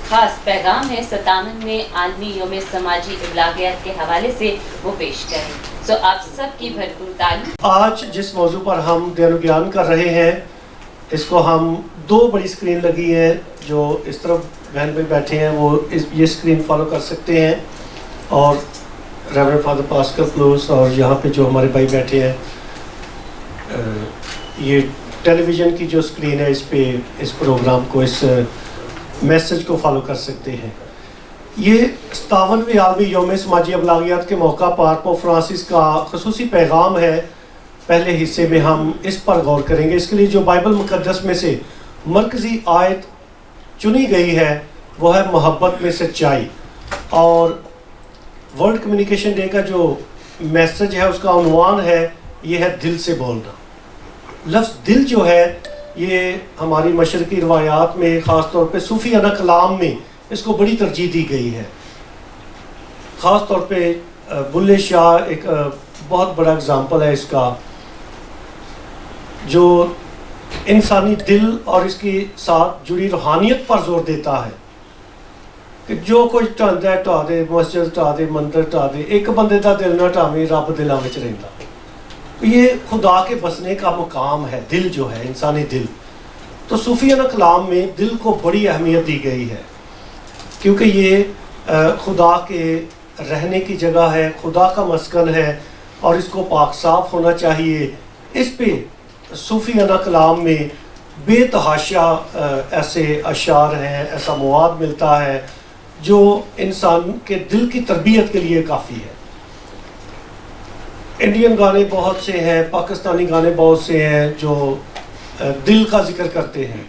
خاص پیغام ہے 57ویں عالمی یوم سماجی ابلاغیات کے حوالے سے وہ پیش کریں. سو آپ سب کی بھرپور تعلیم. آج جس موضوع پر ہم دین و گیان کر رہے ہیں اس کو ہم 2 بڑی اسکرین لگی ہیں، جو اس طرف بہن بھائی بیٹھے ہیں وہ یہ اسکرین فالو کر سکتے ہیں، اور ریورنڈ فادر پاسکل پلوس اور یہاں پہ جو ہمارے بھائی بیٹھے ہیں یہ ٹیلی ویژن کی جو اسکرین ہے اس پہ اس پروگرام کو، اس میسج کو فالو کر سکتے ہیں. یہ 57ویں عالمی یوم سماجی ابلاغیات کے موقع پر پوپ فرانسس کا خصوصی پیغام ہے. پہلے حصے میں ہم اس پر غور کریں گے. اس کے لیے جو بائبل مقدس میں سے مرکزی آیت چنی گئی ہے وہ ہے محبت میں سچائی، اور ورلڈ کمیونیکیشن ڈے کا جو میسج ہے اس کا عنوان ہے یہ ہے دل سے بولنا. لفظ دل جو ہے یہ ہماری مشرقی روایات میں خاص طور پہ صوفیانہ کلام میں اس کو بڑی ترجیح دی گئی ہے. خاص طور پہ بلے شاہ ایک بہت بڑا اگزامپل ہے اس کا، جو انسانی دل اور اس کی ساتھ جڑی روحانیت پر زور دیتا ہے کہ جو کچھ ٹھاندا ہے ٹھا دے، مسجد ٹھا دے، مندر ٹھا دے، ایک بندے دا دل نہ ٹھاویں، رب دلاں وچ رہندا. یہ خدا کے بسنے کا مقام ہے دل جو ہے، انسانی دل. تو صوفیانہ کلام میں دل کو بڑی اہمیت دی گئی ہے کیونکہ یہ خدا کے رہنے کی جگہ ہے، خدا کا مسکن ہے اور اس کو پاک صاف ہونا چاہیے. اس پہ صوفیانہ کلام میں بے تحاشا ایسے اشعار ہیں، ایسا مواد ملتا ہے جو انسان کے دل کی تربیت کے لیے کافی ہے. انڈین گانے بہت سے ہیں، پاکستانی گانے بہت سے ہیں جو دل کا ذکر کرتے ہیں.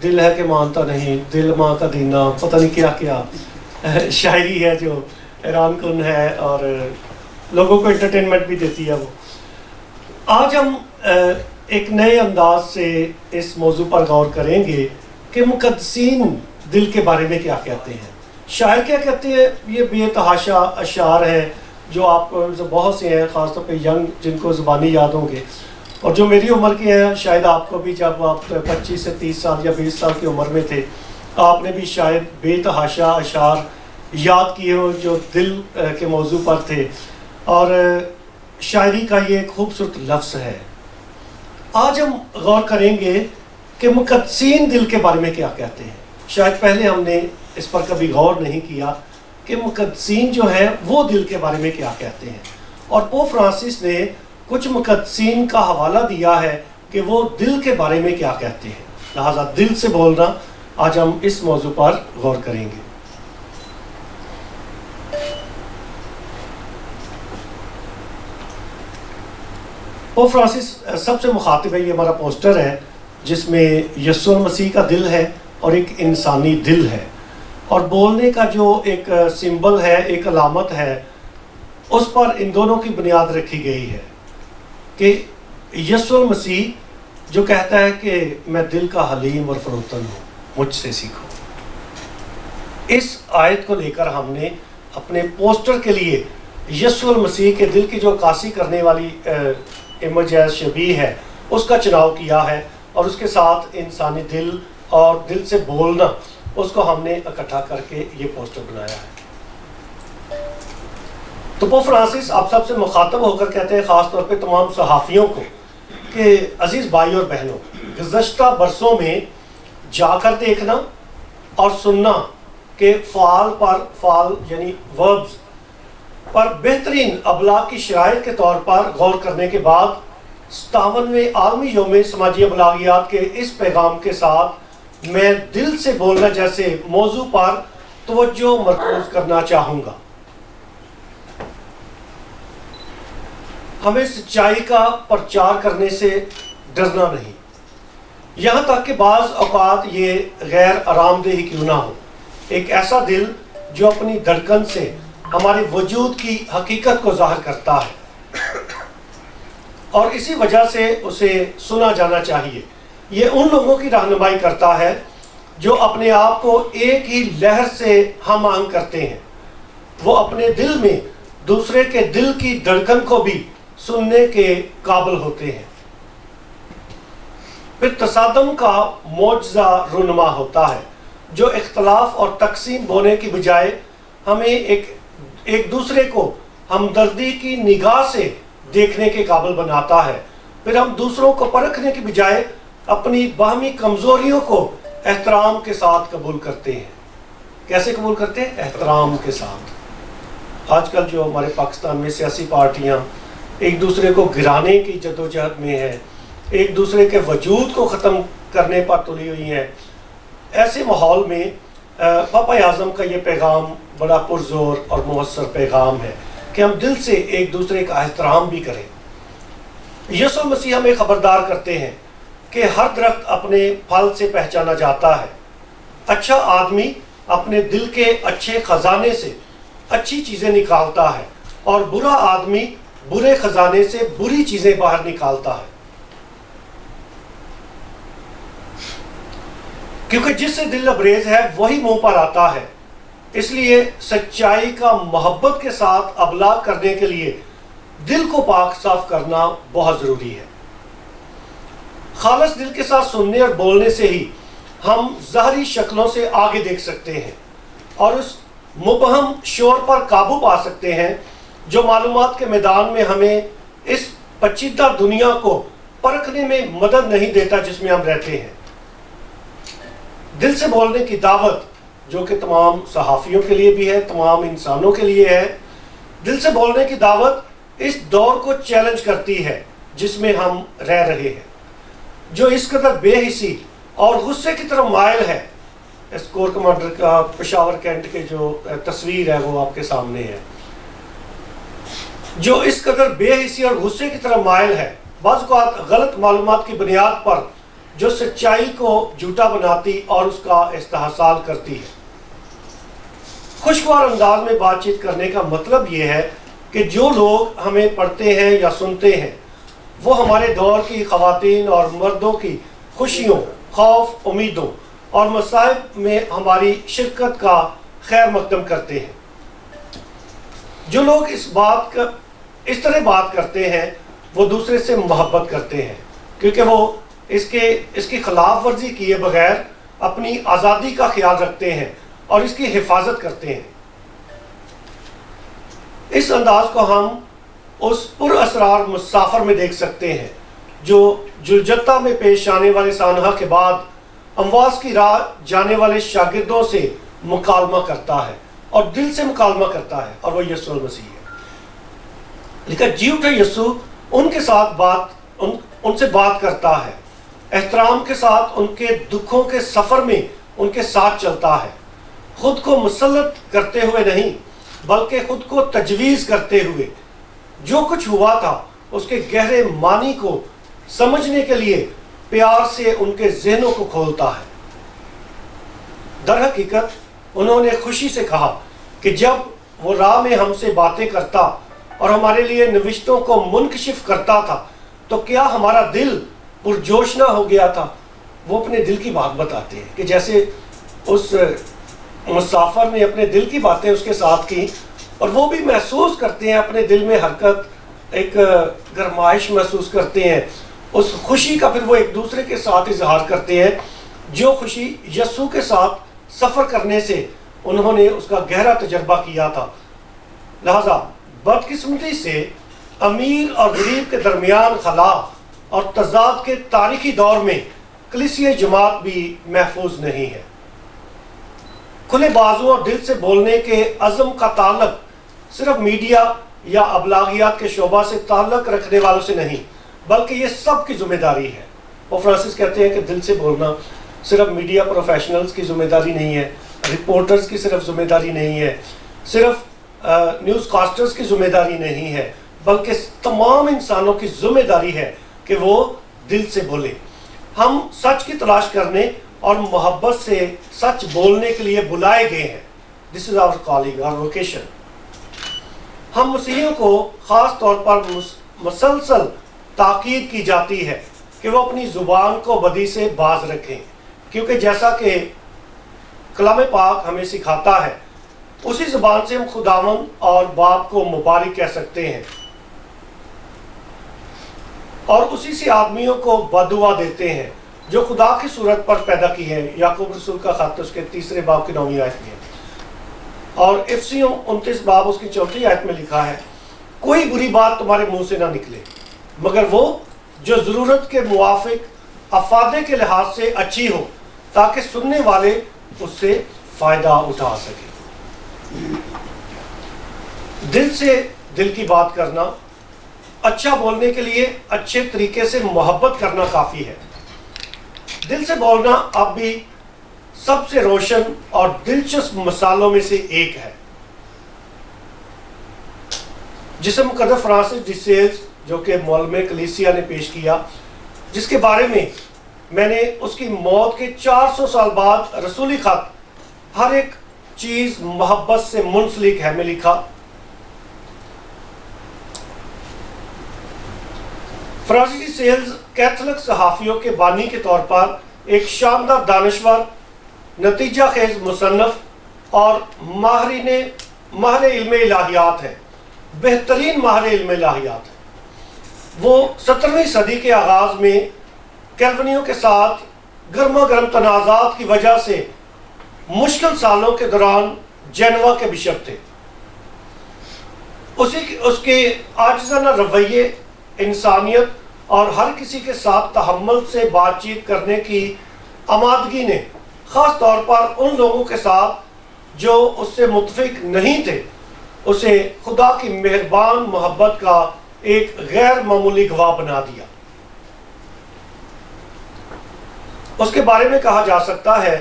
دل ہے کہ مانتا نہیں، دل ماں کا دینا، پتہ نہیں کیا کیا شاعری ہے جو حیران کن ہے اور لوگوں کو انٹرٹینمنٹ بھی دیتی ہے. وہ آج ہم ایک نئے انداز سے اس موضوع پر غور کریں گے کہ مقدسین دل کے بارے میں کیا کہتے ہیں. شاعر کیا کہتے ہیں. یہ بے تحاشا اشعار ہیں جو آپ کو بہت سے ہیں، خاص طور پہ ینگ جن کو زبانی یاد ہوں گے، اور جو میری عمر کے ہیں شاید آپ کو بھی جب آپ 25 سے 30 سال یا 20 سال کی عمر میں تھے آپ نے بھی شاید بے تحاشا اشعار یاد کیے ہوں جو دل کے موضوع پر تھے، اور شاعری کا یہ ایک خوبصورت لفظ ہے. آج ہم غور کریں گے کہ مقدسین دل کے بارے میں کیا کہتے ہیں. شاید پہلے ہم نے اس پر کبھی غور نہیں کیا کہ مقدسین جو ہیں وہ دل کے بارے میں کیا کہتے ہیں، اور پوپ فرانسس نے کچھ مقدسین کا حوالہ دیا ہے کہ وہ دل کے بارے میں کیا کہتے ہیں. لہٰذا دل سے بولنا، آج ہم اس موضوع پر غور کریں گے. پوپ فرانسس سب سے مخاطب ہے. یہ ہمارا پوسٹر ہے جس میں یسوع مسیح کا دل ہے اور ایک انسانی دل ہے، اور بولنے کا جو ایک سمبل ہے، ایک علامت ہے، اس پر ان دونوں کی بنیاد رکھی گئی ہے کہ یسوع مسیح جو کہتا ہے کہ میں دل کا حلیم اور فروتن ہوں، مجھ سے سیکھو. اس آیت کو لے کر ہم نے اپنے پوسٹر کے لیے یسوع مسیح کے دل کی جو عکاسی کرنے والی امیج ہے، شبیہ ہے، اس کا چناؤ کیا ہے، اور اس کے ساتھ انسانی دل اور دل سے بولنا، اس کو ہم نے اکٹھا کر کے یہ پوسٹر بنایا ہے. تو پوپ فرانسس آپ سب سے مخاطب ہو کر کہتے ہیں، خاص طور پہ تمام صحافیوں کو، کہ عزیز بھائی اور بہنوں، گزشتہ برسوں میں جا کر دیکھنا اور سننا کہ فعال پر فعال یعنی وربز پر بہترین ابلاغ کی شرائط کے طور پر غور کرنے کے بعد 57ویں عالمی یوم سماجی ابلاغیات کے اس پیغام کے ساتھ میں دل سے بولنا جیسے موضوع پر توجہ مرکوز کرنا چاہوں گا. ہمیں سچائی کا پرچار کرنے سے ڈرنا نہیں، یہاں تک کہ بعض اوقات یہ غیر آرام دہ کیوں نہ ہو. ایک ایسا دل جو اپنی دھڑکن سے ہمارے وجود کی حقیقت کو ظاہر کرتا ہے اور اسی وجہ سے اسے سنا جانا چاہیے. یہ ان لوگوں کی رہنمائی کرتا ہے جو اپنے آپ کو ایک ہی لہر سے ہم آہنگ کرتے ہیں. وہ اپنے دل میں دوسرے کے دل کی دھڑکن کو بھی سننے کے قابل ہوتے ہیں. پھر تصادم کا معجزہ رونما ہوتا ہے. جو اختلاف اور تقسیم ہونے کی بجائے ہمیں ایک دوسرے کو ہمدردی کی نگاہ سے دیکھنے کے قابل بناتا ہے۔ پھر ہم دوسروں کو پرکھنے کی بجائے اپنی باہمی کمزوریوں کو احترام کے ساتھ قبول کرتے ہیں۔ کیسے قبول کرتے ہیں؟ احترام کے ساتھ۔ آج کل جو ہمارے پاکستان میں سیاسی پارٹیاں ایک دوسرے کو گرانے کی جدوجہد میں ہیں، ایک دوسرے کے وجود کو ختم کرنے پر تلی ہوئی ہیں، ایسے ماحول میں پاپا اعظم کا یہ پیغام بڑا پرزور اور مؤثر پیغام ہے کہ ہم دل سے ایک دوسرے کا احترام بھی کریں۔ یسوع مسیح ہمیں خبردار کرتے ہیں کہ ہر درخت اپنے پھل سے پہچانا جاتا ہے۔ اچھا آدمی اپنے دل کے اچھے خزانے سے اچھی چیزیں نکالتا ہے، اور برا آدمی برے خزانے سے بری چیزیں باہر نکالتا ہے۔ کیونکہ جس سے دل لبریز ہے وہی منہ پر آتا ہے، اس لیے سچائی کا محبت کے ساتھ ابلاغ کرنے کے لیے دل کو پاک صاف کرنا بہت ضروری ہے۔ خالص دل کے ساتھ سننے اور بولنے سے ہی ہم ظاہری شکلوں سے آگے دیکھ سکتے ہیں اور اس مبہم شور پر قابو پا سکتے ہیں جو معلومات کے میدان میں ہمیں اس پیچیدہ دنیا کو پرکھنے میں مدد نہیں دیتا جس میں ہم رہتے ہیں۔ دل سے بولنے کی دعوت، جو کہ تمام صحافیوں کے لیے بھی ہے، تمام انسانوں کے لیے ہے، دل سے بولنے کی دعوت اس دور کو چیلنج کرتی ہے جس میں ہم رہ رہے ہیں، جو اس قدر بے حسی اور غصے کی طرف مائل ہے۔ اس کور کمانڈر کا پشاور کینٹ کے جو تصویر ہے وہ آپ کے سامنے ہے، جو اس قدر بے حسی اور غصے کی طرف مائل ہے، بعض اوقات غلط معلومات کی بنیاد پر، جو سچائی کو جھوٹا بناتی اور اس کا استحصال کرتی ہے۔ خوشگوار انداز میں بات چیت کرنے کا مطلب یہ ہے کہ جو لوگ ہمیں پڑھتے ہیں یا سنتے ہیں وہ ہمارے دور کی خواتین اور مردوں کی خوشیوں، خوف، امیدوں اور مصائب میں ہماری شرکت کا خیر مقدم کرتے ہیں۔ جو لوگ اس طرح بات کرتے ہیں وہ دوسرے سے محبت کرتے ہیں، کیونکہ وہ اس کی خلاف ورزی کیے بغیر اپنی آزادی کا خیال رکھتے ہیں اور اس کی حفاظت کرتے ہیں۔ اس انداز کو ہم اس پر اسرار مسافر میں دیکھ سکتے ہیں جو جلجتہ میں پیش آنے والے سانحہ کے بعد امواس کی راہ جانے والے شاگردوں سے مکالمہ کرتا ہے اور دل سے مکالمہ کرتا ہے، اور وہ یسوع المسیح ہے۔ لیکن جی اٹھا یسوع ان سے بات کرتا ہے، احترام کے ساتھ ان کے دکھوں کے سفر میں ان کے ساتھ چلتا ہے، خود کو مسلط کرتے ہوئے نہیں بلکہ خود کو تجویز کرتے ہوئے۔ جو کچھ ہوا تھا اس کے گہرے معنی کو سمجھنے کے لیے پیار سے ان کے ذہنوں کو کھولتا ہے۔ در حقیقت انہوں نے خوشی سے کہا کہ جب وہ راہ میں ہم سے باتیں کرتا اور ہمارے لیے نوشتوں کو منکشف کرتا تھا تو کیا ہمارا دل پرجوش نہ ہو گیا تھا۔ وہ اپنے دل کی بات بتاتے ہیں کہ جیسے اس مسافر نے اپنے دل کی باتیں اس کے ساتھ کی، اور وہ بھی محسوس کرتے ہیں اپنے دل میں حرکت، ایک گرمائش محسوس کرتے ہیں، اس خوشی کا پھر وہ ایک دوسرے کے ساتھ اظہار کرتے ہیں، جو خوشی یسوع کے ساتھ سفر کرنے سے انہوں نے اس کا گہرا تجربہ کیا تھا۔ لہذا بدقسمتی سے امیر اور غریب کے درمیان خلا اور تضاد کے تاریخی دور میں کلیسیا جماعت بھی محفوظ نہیں ہے۔ کھلے بازو اور دل سے بولنے کے عزم کا تعلق صرف میڈیا یا ابلاغیات کے شعبہ سے تعلق رکھنے والوں سے نہیں بلکہ یہ سب کی ذمہ داری ہے۔ وہ فرانسس کہتے ہیں کہ دل سے بولنا صرف میڈیا پروفیشنلز کی ذمہ داری نہیں ہے، رپورٹرز کی صرف ذمہ داری نہیں ہے، صرف نیوز کاسٹرز کی ذمہ داری نہیں ہے، بلکہ تمام انسانوں کی ذمہ داری ہے کہ وہ دل سے بولے۔ ہم سچ کی تلاش کرنے اور محبت سے سچ بولنے کے لیے بلائے گئے ہیں۔ This is our calling, our vocation۔ ہم مسیحیوں کو خاص طور پر مسلسل تاکید کی جاتی ہے کہ وہ اپنی زبان کو بدی سے باز رکھیں، کیونکہ جیسا کہ کلام پاک ہمیں سکھاتا ہے اسی زبان سے ہم خداوند اور باپ کو مبارک کہہ سکتے ہیں اور اسی سے آدمیوں کو بد دعا دیتے ہیں۔ جو خدا کی صورت پر پیدا کی ہیں. یعقوب رسول کا خط اس کے 3 باب کی 9 آیت میں ہے. اور افسیوں 29 باب اس کی 4 آیت میں لکھا ہے کوئی بری بات تمہارے منہ سے نہ نکلے مگر وہ جو ضرورت کے موافق افادے کے لحاظ سے اچھی ہو تاکہ سننے والے اس سے فائدہ اٹھا سکیں. دل سے دل کی بات کرنا. اچھا بولنے کے لیے اچھے طریقے سے محبت کرنا کافی ہے. دل سے بولنا اب بھی سب سے روشن اور دلچسپ مثالوں میں سے ایک ہے جسے مقدس فرانسس ڈی سیلز جو کہ معلم کلیسیا نے پیش کیا, جس کے بارے میں میں نے اس کی موت کے 400 سال بعد رسولی خط ہر ایک چیز محبت سے منسلک ہے میں لکھا. فرانسس ڈی سیلز کیتھولک صحافیوں کے بانی کے طور پر ایک شاندار دانشور, نتیجہ خیز مصنف اور ماہر علم الہیات ہے, بہترین ماہر علم الہیات ہے. وہ 17ویں صدی کے آغاز میں کیلونیوں کے ساتھ گرما گرم تنازعات کی وجہ سے مشکل سالوں کے دوران جنوا کے بشپ تھے. اس کے عاجزانہ رویے, انسانیت اور ہر کسی کے ساتھ تحمل سے بات چیت کرنے کی آمادگی نے خاص طور پر ان لوگوں کے ساتھ جو اس سے متفق نہیں تھے اسے خدا کی مہربان محبت کا ایک غیر معمولی گواہ بنا دیا. اس کے بارے میں کہا جا سکتا ہے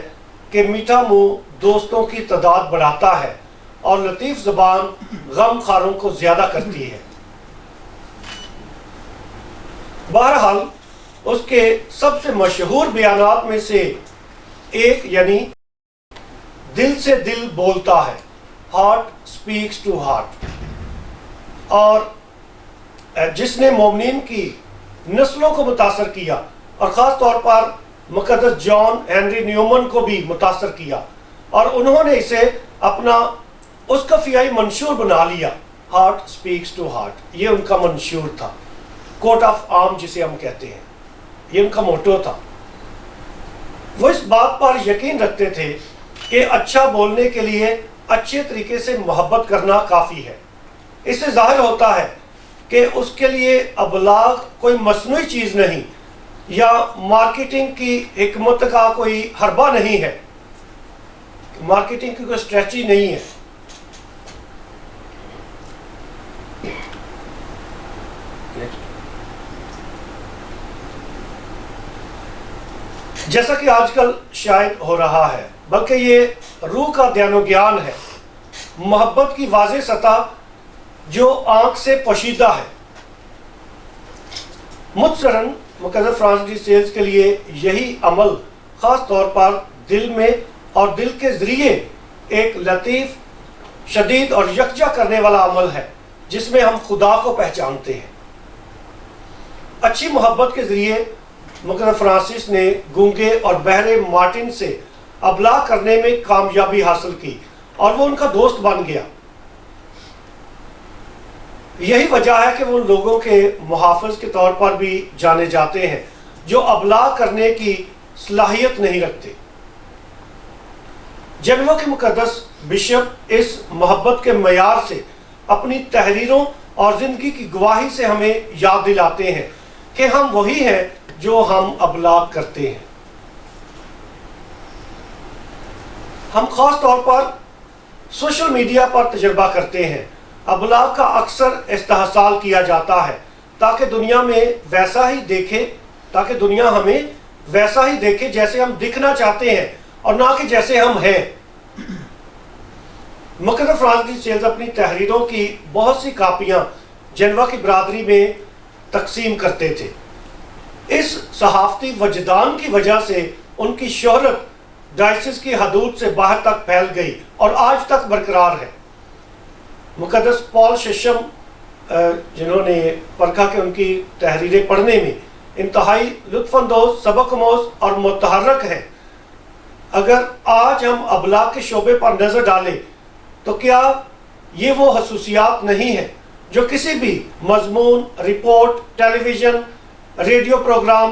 کہ میٹھا منہ دوستوں کی تعداد بڑھاتا ہے اور لطیف زبان غم خاروں کو زیادہ کرتی ہے. بہرحال اس کے سب سے مشہور بیانات میں سے ایک یعنی دل سے دل بولتا ہے, ہارٹ سپیکس ٹو ہارٹ, اور جس نے مومنین کی نسلوں کو متاثر کیا اور خاص طور پر مقدس جان ہنری نیومن کو بھی متاثر کیا, اور انہوں نے اسے اپنا اس کا فیائی منشور بنا لیا. ہارٹ سپیکس ٹو ہارٹ, یہ ان کا منشور تھا, کوٹ آف آرم جسے ہم کہتے ہیں, یہ ان کا موٹو تھا. وہ اس بات پر یقین رکھتے تھے کہ اچھا بولنے کے لیے اچھے طریقے سے محبت کرنا کافی ہے. اس سے ظاہر ہوتا ہے کہ اس کے لیے ابلاغ کوئی مصنوعی چیز نہیں یا مارکیٹنگ کی حکمت کا کوئی حربہ نہیں ہے, مارکیٹنگ کی کوئی اسٹریٹجی نہیں ہے. جیسا کہ آج کل شاید ہو رہا ہے, بلکہ یہ روح کا دھیان و گیان ہے, محبت کی واضح سطح جو آنکھ سے پوشیدہ ہے. متصراً مقدس فرانسس ڈی سیلز کے لیے یہی عمل خاص طور پر دل میں اور دل کے ذریعے ایک لطیف, شدید اور یکجا کرنے والا عمل ہے جس میں ہم خدا کو پہچانتے ہیں. اچھی محبت کے ذریعے مقدس فرانسس نے گونگے اور بہرے مارٹن سے ابلاغ کرنے میں کامیابی حاصل کی اور وہ ان کا دوست بن گیا. یہی وجہ ہے کہ وہ لوگوں کے محافظ کے طور پر بھی جانے جاتے ہیں جو ابلاغ کرنے کی صلاحیت نہیں رکھتے. جنوا کے مقدس بشپ اس محبت کے معیار سے اپنی تحریروں اور زندگی کی گواہی سے ہمیں یاد دلاتے ہیں کہ ہم وہی ہیں جو ہم ابلاغ کرتے ہیں. ہم خاص طور پر سوشل میڈیا پر تجربہ کرتے ہیں. ابلاغ کا اکثر استحصال کیا جاتا ہے تاکہ دنیا ہمیں ویسا ہی دیکھے جیسے ہم دکھنا چاہتے ہیں اور نہ کہ جیسے ہم ہیں. مقدس فرانسس ڈی سیلز اپنی تحریروں کی بہت سی کاپیاں جنوا کی برادری میں تقسیم کرتے تھے. اس صحافتی وجدان کی وجہ سے ان کی شہرت ڈائسس کی حدود سے باہر تک پھیل گئی اور آج تک برقرار ہے. مقدس پال ششم جنہوں نے پرکھا کہ ان کی تحریریں پڑھنے میں انتہائی لطف اندوز، سبق آموز اور متحرک ہیں. اگر آج ہم ابلاغ کے شعبے پر نظر ڈالیں تو کیا یہ وہ خصوصیات نہیں ہیں جو کسی بھی مضمون، رپورٹ، ٹیلی ویژن، ریڈیو پروگرام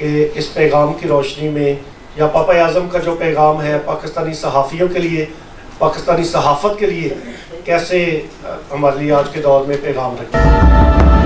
کہ اس پیغام کی روشنی میں یا پاپا اعظم کا جو پیغام ہے پاکستانی صحافیوں کے لیے، پاکستانی صحافت کے لیے کیسے ہمارے لیے آج کے دور میں پیغام رکھیں۔